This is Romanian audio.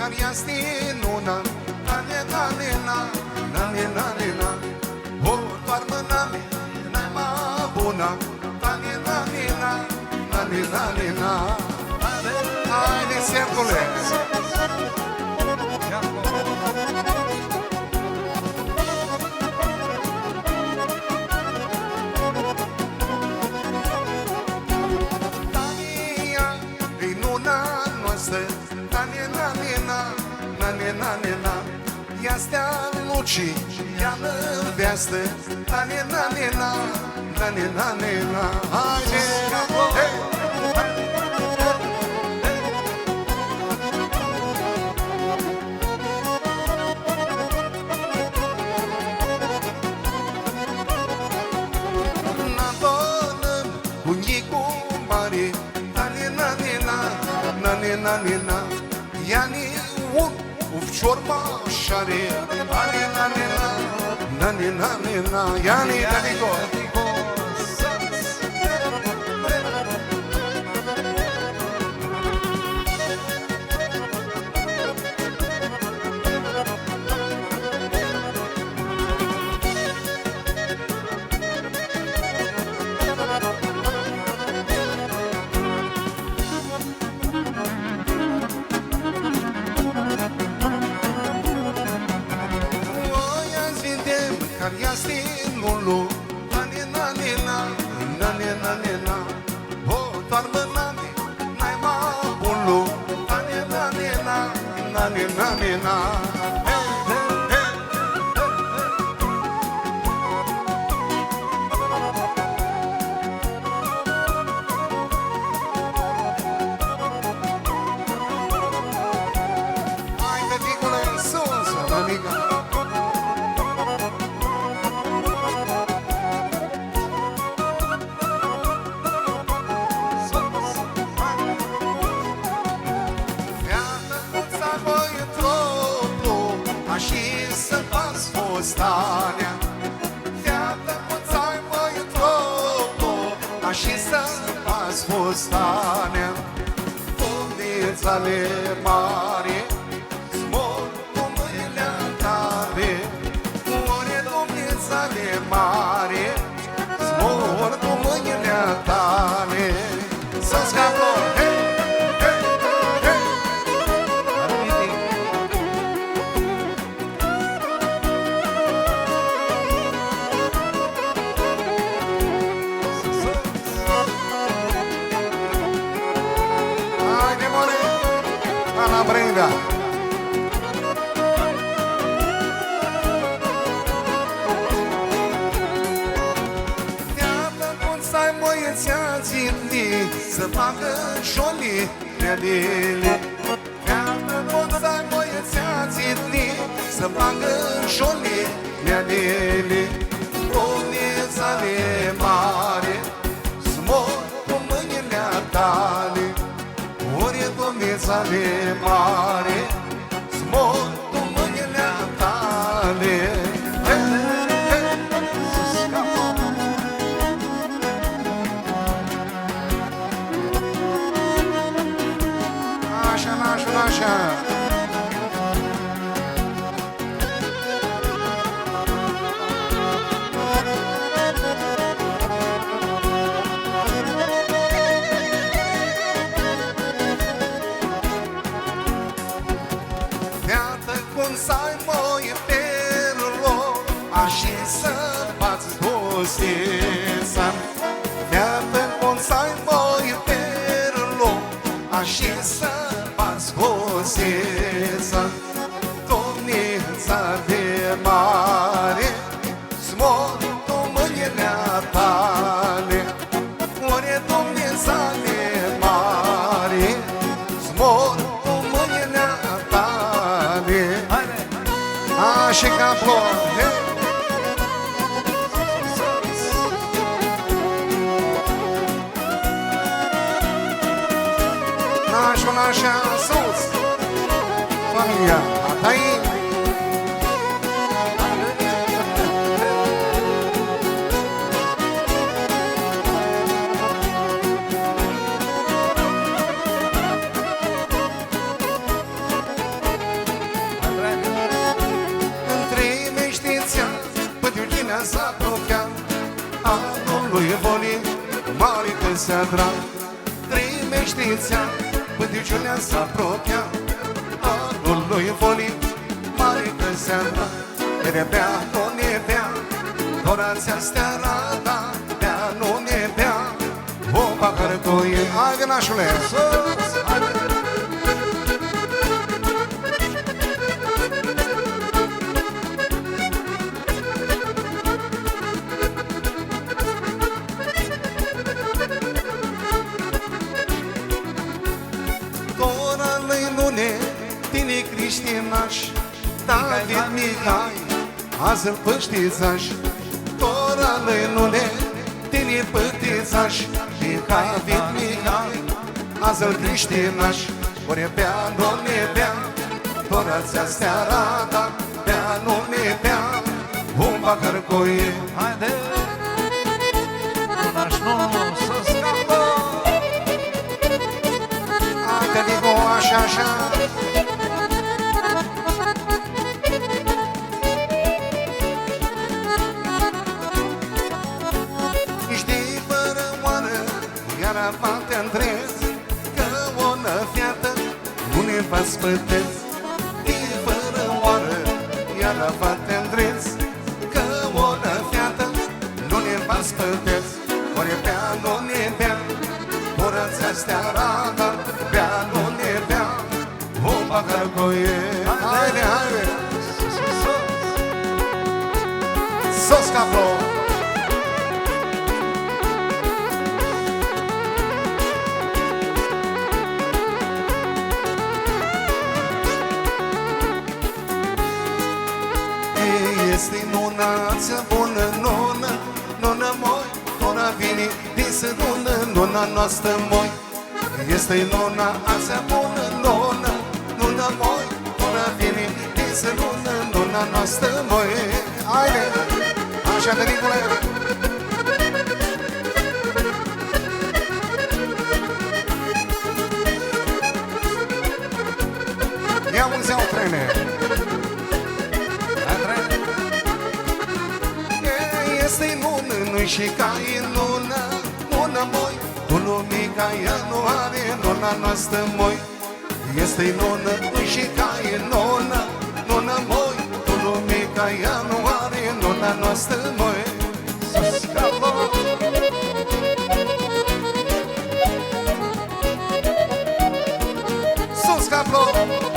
care este luna, nane, nane, na, nane, nane, na. O toarnă nane, n-ai mai bună, nane, nane, na, nane, nane, na. Haide, Sergule! Tania, e luna noastră, nane, nane, na, nane, nane, na. Ia stea lucii, ia năveastă, nane, nane, na, nane, nane, na. Haide! Hey! Nane, yani un ufcior mașare, nane, yani dadico. Ia stilul, nane, nane, na, nane, nane, na. O toarnă nane, n-ai mai bulu, nane, nane, na, nane, nane, na. Hai, tăticule, sus, amiga. Stania, fiată muțai măi tropo, și să pas fustania. Domnițale mare, zmor cu mâinile tale, ore domnițale mare, zmor cu mâinile tale. Să scapă, hei! Brenda. Iată cum să-i băieții să facă șolii nedele. Iată cum să-i băieții să facă șolii nedele. Domnițale mare, zmor cu mâinile tale. Ori domnițale mare, zmor cu mâinile tale. Așa, așa, așa. Să-i măi perlo, și să bați doseța. Iată cum să-i măi perlo, și să bați doseța. Domnița de mare, zmor cu mâinile tale. Ore domnița de mare, zmor cu mâinile tale. Și capul, nașul așa sus, familia, a ta se drag, trimește-ți-a, pânticiunea s-a apropiat, anul lui Volit, mare că se drag, ne bea, nu ne bea, dorați-a steara ta, bea, nu ne bea, o pahară cu el. Hai, gănașule! Sus! Tine Criștinaș, David Mihai, azi-l păștițaș. Tora lui Nune, tine pătițaș, David Mihai, azi-l Criștinaș. Ori bea, nu ne bea, tora ți-a steara ta, bea, nu ne bea, un pahar cu el. Haide, naș nu să scapă. Haide, digo, așa, așa. Va te îndrezi, că o năfiată nu ne va spătezi. Din fără oară, iar va te îndrezi, că o năfiată nu ne va spătezi. Ori bea, nu ne bea, oră-ți-a steara ta, bea, nu ne bea, un pahar cu el. Haide, haide! Sos capro! Este nuna ți-a bună, nuna, nuna moi, nuna vine din sărună, nuna noastră moi. Este nuna ți-a bună, nuna, nuna moi, nuna vine din sărună, nuna noastră moi. Haide, așa de Nicule! Ia mulți-au trene! Este nună, nu-i și ca e nună, nună moi, tu lumica ea nu are nuna noastră moi. Este nună, nu-i și ca e nună, nună moi, tu lumica ea nu are nuna noastră moi. Sus capă! Sus capă!